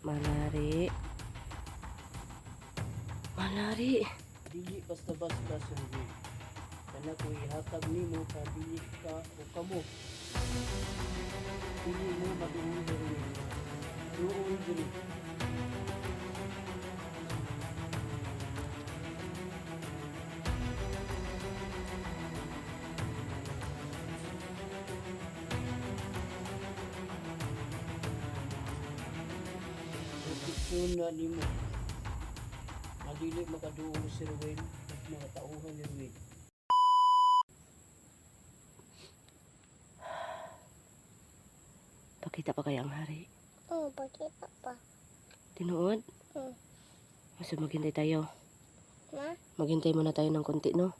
Malari. Malari. Dili basta-basta survey. Kana ko ihatag nimo pa dili ka o kamo. Dili mo maduol diri. Duol diri. Proteksyon na nimo. Madili makaduol si Ruel at mga tauhan ni Ruel. Pakita pa kaya ang hari? Oo, pakita pa. Tinuod? So maghintay tayo. Ma? Maghintay muna tayo ng konti, no?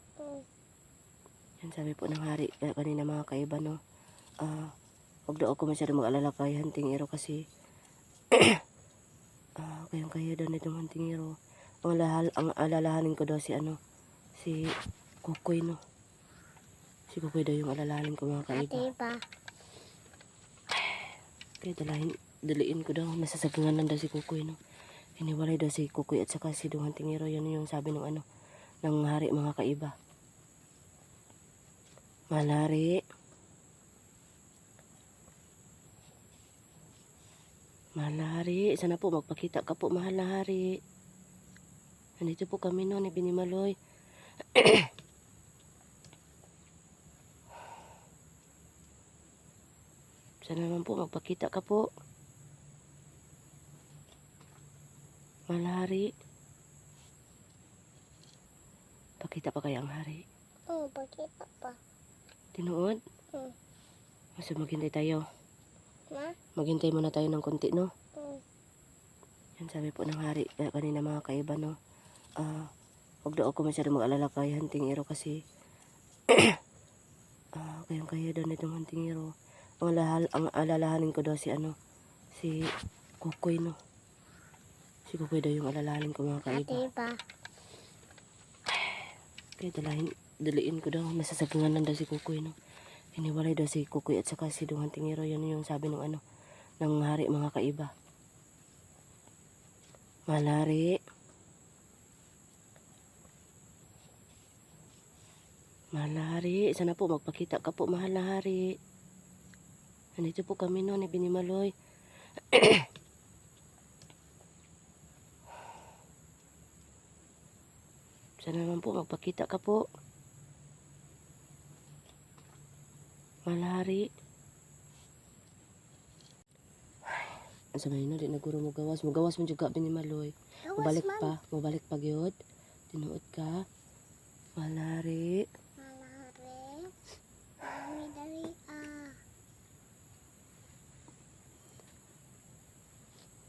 Yan sabi po ng hari kanina mga kaiba, no? Huwag daw ako masyadong mag-alala kay Hunting Hero kasi kayang kaya daw nitong Hunting Hero. Ang alalahanin ko daw si Kukoy, no? Si Kukoy daw yung alalahanin ko mga kaiba. Ate pa. Kaya daliin ko daw, nasasagangan lang daw si Kukoy, no? Hiniwalay daw si Kukoy at saka si Hunting Hero. Yan yung sabi ng ng hari mga kaiba. Malari. Malari. Sana po magpakita ka po, mahal na hari. Nandito po kami, no, ni Binimaloy. Sana naman po magpakita ka po. Malari. Pakita pa kaya ang hari? Oo, pakita pa. Tinuod? So maghintay tayo. Ma? Maghintay muna tayo ng konti, no? Yan sabi po ng hari kanina mga kaiba, no? Huwag daw ako masyadong mag-alala kay Hunting Hero kasi kayang kaya daw nitong Hunting Hero. Ang alalahanin ko daw si Kukoy, no? Si Kukoy daw yung alalahanin ko mga kaiba. Ate pa. Kaya daliin ko daw, nasasagangan lang daw si Kukoy, no? Hiniwalay daw si Kukoy at saka si Hunting Hero. Yan yung sabi ng ng hari mga kaiba. Malari. Malari. Sana po magpakita ka po, mahal na hari. Nandito po kami, no, ni Binimaloy. Sana naman po magpakita ka po. Malari. Ang sabi na, di naguro mo gawas. Mugawas mo juga, Binimaloy. Mabalik pa gyud. Tinuod ka. Malari. Malari. Dali ah.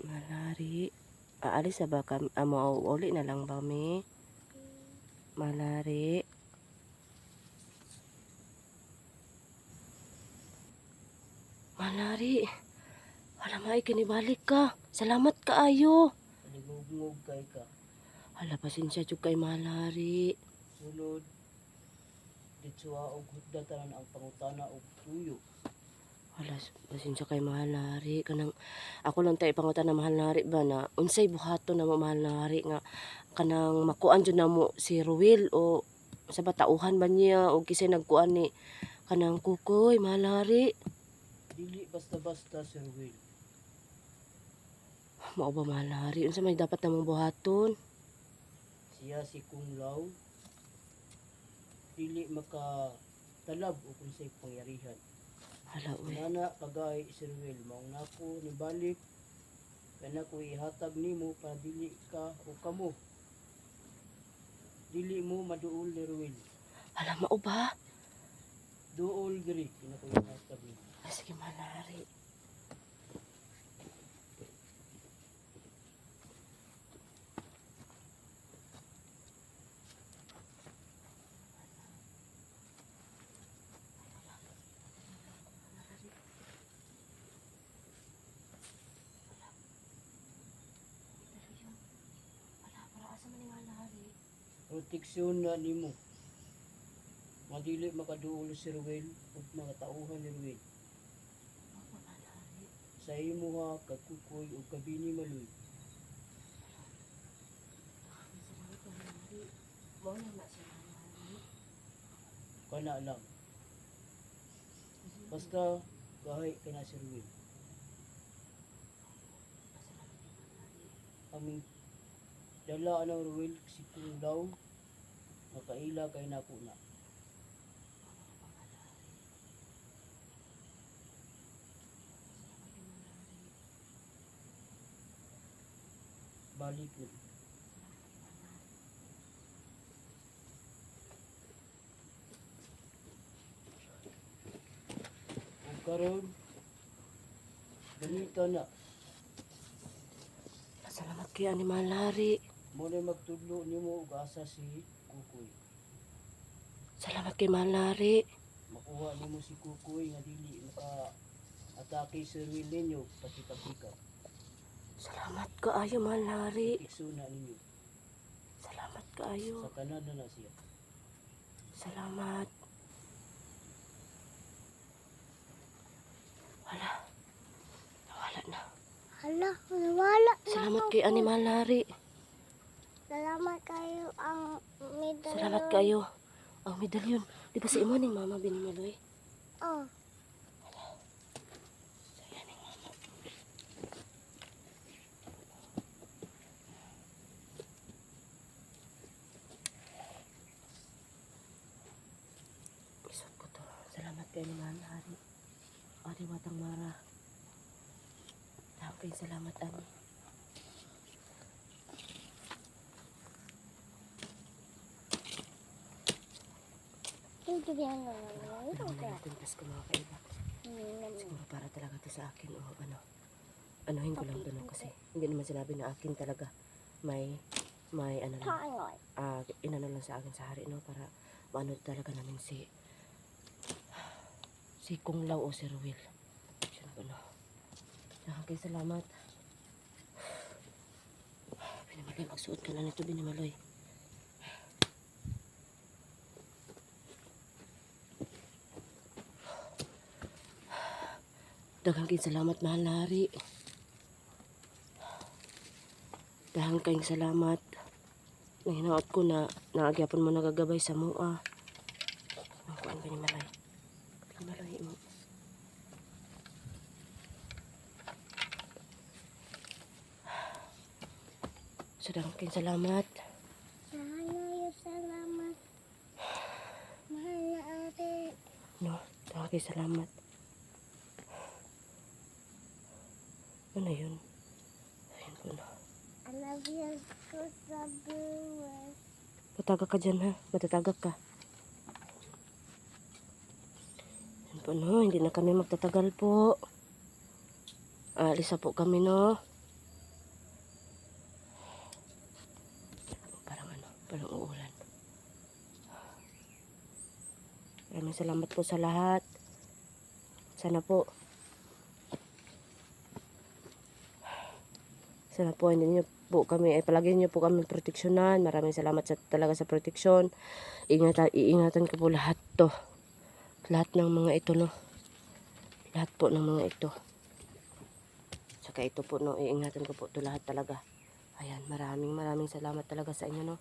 Malari. Aalis na ba kami? Mauuli na lang ba mi? Malari. Malari. Hala, may kinibalik ka. Salamat ka ayo. Nagugngog kay ka. Hala, pasensya jud kay Malari. Sulod. Ditsua og hudda tanan ang pangutana og tuyo. Hala, pasensya kay Malari. Ako lang tayo pangutan na mahal na hari ba na unsay buhato na mo mahal na hari nga kanang makuan jud na mo si Ruel o sa batauhan ba niya o kisay nagkuan ni kanang Kukoy, mahal na hari. Dili basta-basta si Ruel. Mao ba mahal na hari? Unsa may dapat namong buhaton? Siya si Kung Lao. Dili makatalab o kung sa'y pangyarihan. Hala, uy. Nana kagay si Ruel. Maong nako ni balik. Kana ko ihatag nimo pa dili ka o kamo. Dili mo maduol ni Ruel. Hala, mao ba? Duol diri. Kana ko ihatag nimo. Sige, mahal na hari. Proteksyon na nimo. Madili makaduol si Ruel ug mga tauhan ni Ruel. sa imo ha, kakukoy o kabini maloy. Mao na na siya mahal na hari. Kana lang. Basta gahay ka na si Ruel. Aming dala ng Ruel si kung daw makaila kay nako na. Balik mo. Ug karon ganito na. Salamat kay ani mahal na hari. Mo na magtudlo nimo og asa si Kukoy. Salamat kay mahal na hari. Makuha nimo si Kukoy nga dili maka atake si Ruel ninyo pati pagkikaw. Salamat kaayo mahal na hari. Iksuna ninyo. Salamat kaayo. Sa tanan na siya. Salamat. Wala. Nawala na. Hala, wala na Salamat ako. kay ani mahal na hari. Salamat kayo ang medalyon. Salamat kayo. Ang medalyon. Di ba sa imo ning mama binimaloy? Oh, Isot ko to. Salamat kay ni mahal na hari. Adi watang mara. Dapat salamat ani. yung tubihan na Alam mo na natin pas ko mga kaiba. naman. Siguro para talaga to sa akin o ano. Anuhin ko lang to no, kasi hindi naman sinabi na akin talaga. May ano lang. Tangoy. Inano lang sa akin sa hari no, para maano talaga namin si Kung Lao o si Ruel. Yun po no. Nakakay salamat. Binimaloy, magsuot ka na nito Binimaloy. Daghang kayong salamat mahal na hari. Daghang kayong salamat. Nahinaot ko na naagyapon mo nagagabay sa mua. Ang kuan Binimaloy. Binimaloy mo. So daghang kayong salamat. Sana salamat. Mahal na ate. No, daghang kayong salamat. Ano yun? Ayun po na. I love you so sa viewers. Matagak ka dyan ha. Matatagak ka. Ayun po no. Hindi na kami magtatagal po. Aalis na po kami no. Parang uulan. Maraming salamat po sa lahat. Sana po hindi niyo po kami, palagi niyo po kami proteksyonan. Maraming salamat talaga sa proteksyon. Iingatan ko po lahat to. Lahat ng mga ito, no. Lahat po ng mga ito. Saka ito po, no. Iingatan ko po to lahat talaga. Ayan, maraming salamat talaga sa inyo, no.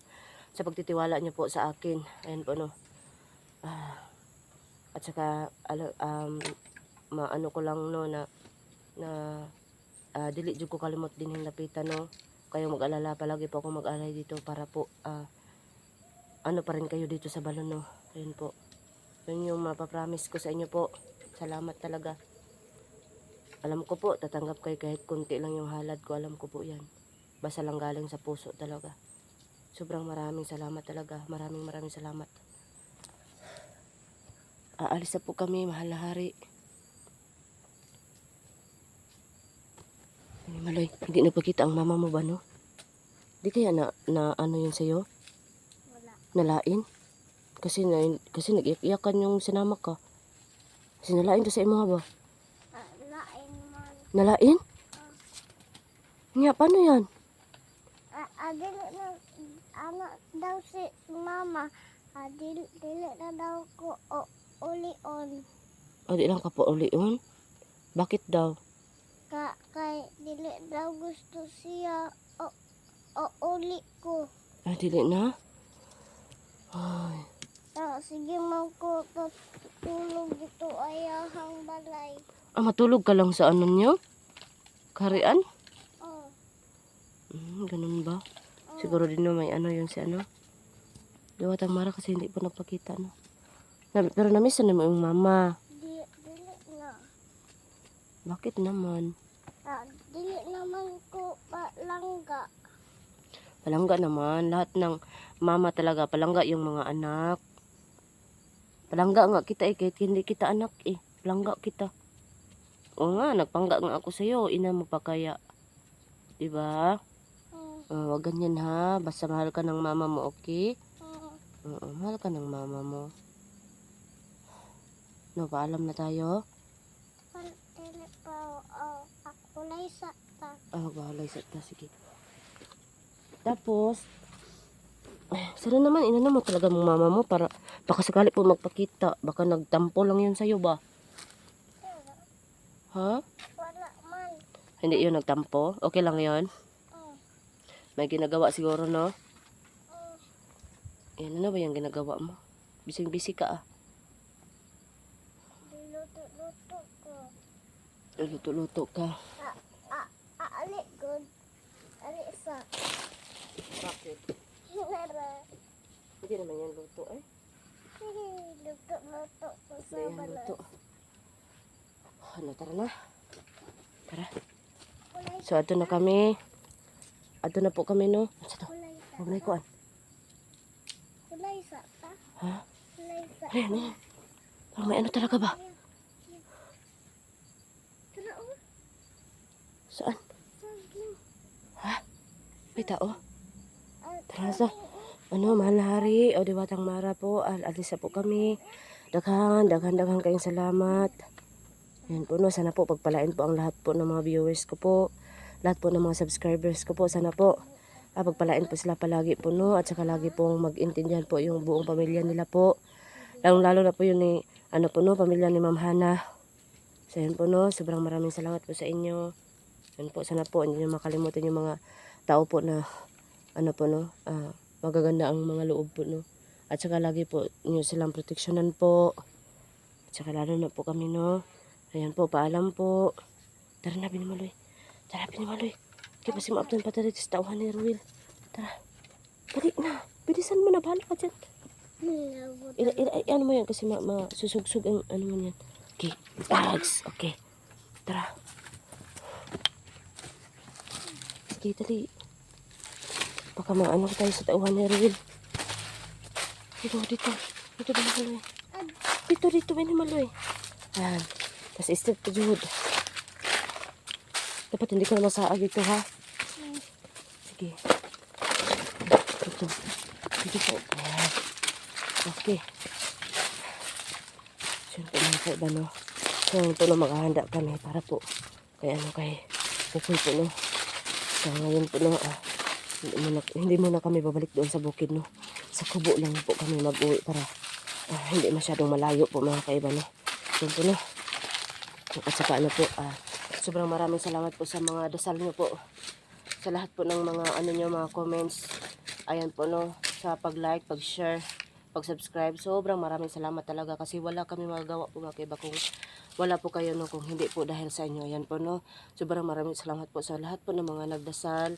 Sa pagtitiwala niyo po sa akin. Ayan po, no. At saka, maano ko lang, no, na dili jud ko kalimot din yung lapitan no. Kayo mag-alala palagi po ako mag-alay dito para po ano pa rin kayo dito sa balon no. Ayun po. Yun yung mapapromise ko sa inyo po. Salamat talaga. Alam ko po tatanggap kayo kahit konti lang yung halad ko. Alam ko po yan. Basta lang galing sa puso talaga. Sobrang maraming salamat talaga. Maraming salamat. Aalis na po kami mahal na hari. Maloy, hindi na pakita ang mama mo ba, no? Di kaya na ano yun sa'yo? Wala. Nalain? Kasi nag-iyak-iyakan yung sinama ka. Kasi nalain to sa imo ba? Lain man. Nalain? Nga, paano yan? Dili na, ano daw si mama. Dili na daw ko ulion. O, di lang ka po ulion? Bakit daw? Kay dili daw gusto siya. O uli ko. Ah, dili na? Ay. Sige man ko tulog ito ayahang balay. Ah, matulog ka lang sa ano nyo? Karian? Oh, Ganun ba? Siguro din no, may ano yun si ano. Diwatang Mara kasi hindi po nagpakita, no? Pero namiss na mo yung mama. dili na. Bakit naman? Dili naman ko palangga. Palangga naman. Lahat ng mama talaga, palangga yung mga anak. Palangga nga kita kahit hindi kita anak Palangga kita. O nga, nagpangga nga ako sa'yo. Ina mo pa kaya. Diba? Wag ganyan ha. Basta mahal ka ng mama mo, okay? Oo, mahal ka ng mama mo. No, paalam na tayo. Dili pa. Ako lay sa ta. Magbahalay sa ta. Sige. Tapos, sana naman, inano mo talaga mong mama mo para baka sakali po magpakita. Baka nagtampo lang yun sa'yo ba? Ha? Wala man. Hindi yun nagtampo? Okay lang yun? May ginagawa siguro, no? Yan, ano ba yung ginagawa mo? Bising-busy ka Luto-luto ko. Luto-luto ka. Ali good. Ali sa. Bakit? Nara. Hindi naman yan luto Luto-luto ko sa Hindi yan balay. luto. Ano, tara na. Tara. Kulay So, ato na kami. Ato na po kami, no? Sa to? kulay sa. Huwag na ikuan. Kulay sa ta. Ha? Kulay sa. Ay, ano yan? Parang may ano talaga ba? Tara oh. Saan? Saging. May tao? Ah, Tara sa. Ano, mahal na hari. O, Diwatang Mara po. Alis na po kami. Daghan kayong salamat. Yan po, no. Sana po pagpalain po ang lahat po ng mga viewers ko po. Lahat po ng mga subscribers ko po. Sana po pagpalain po sila palagi po, no. At saka lagi pong mag-intindihan po yung buong pamilya nila po. Lalo na po yun ni, ano po, no, pamilya ni Ma'am Hana. So, yan po, no. Sobrang maraming salamat po sa inyo. Yan po, sana po hindi nyo makalimutan yung mga tao po na, ano po, no, magaganda ang mga loob po, no. At saka lagi po nyo silang proteksyonan po. At saka lalo na po kami, no. Ayan po, paalam po. Tara na, Binimaloy. Tara, Binimaloy. Kaya pa si Maabdan pa tayo sa tauhan ni Ruel. Tara. Dali na. Bilisan mo na, bahala ka dyan. Ano mo yan kasi masusugsug ang ano mo yan. Okay. Bags. Okay. Tara. Sige, dali. Baka maano tayo sa tauhan ni Ruel. Dito. Dito, Binimaloy. Dito, Binimaloy. Ayan. Tapos step to Jude. Dapat hindi ko na masaag ito, ha? Sige. Dito po. Ayan. Okay. So, ito mga kaiba, no? So, ito na maghahanda kami para po kay Pukoy po, no? So, ngayon po, no? Hindi muna kami babalik doon sa bukid, no? Sa kubo lang po kami mag-uwi para hindi masyadong malayo po, mga kaiba, no? Yun po, no? At saka ano po, sobrang maraming salamat po sa mga dasal nyo po. Sa lahat po ng mga ano nyo, mga comments. Ayan po, no, sa pag-like, pag-share, pag-subscribe. Sobrang maraming salamat talaga kasi wala kami magagawa po mga kaiba kung wala po kayo, no, kung hindi po dahil sa inyo. Ayan po, no, sobrang maraming salamat po sa lahat po ng mga nagdasal.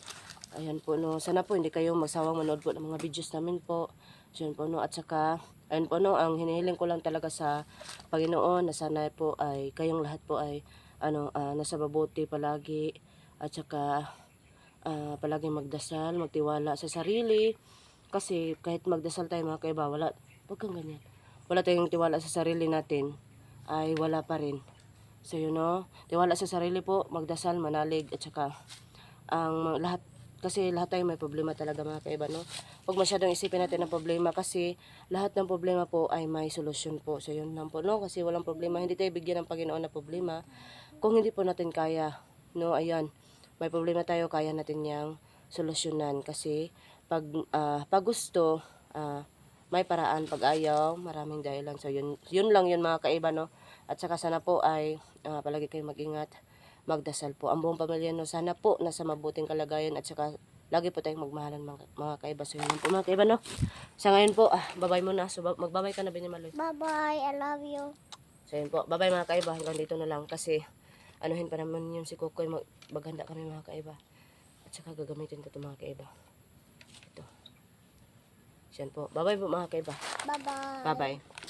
Ayan po, no, sana po hindi kayo magsawang manood po ng mga videos namin po. So, yun po, no, at saka ayun po, no, ang hinihiling ko lang talaga sa Panginoon na sana po ay kayong lahat po ay nasa mabuti palagi at saka palaging magdasal, magtiwala sa sarili kasi kahit magdasal tayo mga kaiba, wag kang ganyan. Wala tayong tiwala sa sarili natin ay wala pa rin. So tiwala sa sarili po, magdasal, manalig at saka ang lahat kasi lahat tayo may problema talaga mga kaiba, no? Huwag masyadong isipin natin ang problema kasi lahat ng problema po ay may solusyon po. So yun lang po, no? Kasi walang problema, hindi tayo bigyan ng Panginoon na problema kung hindi po natin kaya, no? Ayan, may problema tayo, kaya natin yang solusyonan kasi pag gusto, may paraan, pag ayaw, maraming dahilan. So yun lang yun mga kaiba, no? At saka sana po ay palagi kayong mag-ingat. magdasal po. Ang buong pamilya no, sana po nasa mabuting kalagayan at saka lagi po tayong magmahalan mga kaiba. So yun lang po mga kaiba no. Sa ngayon po, babay muna. So magbabay ka na Benyamaloy. Bye-bye. I love you. So yun po, babay mga kaiba. Hanggang dito na lang kasi anuhin pa naman yun si Kukoy. Maghanda kami mga kaiba. At saka gagamitin ko ito mga kaiba. Ito. So yan po. Babay po mga kaiba. Bye-bye. Bye-bye.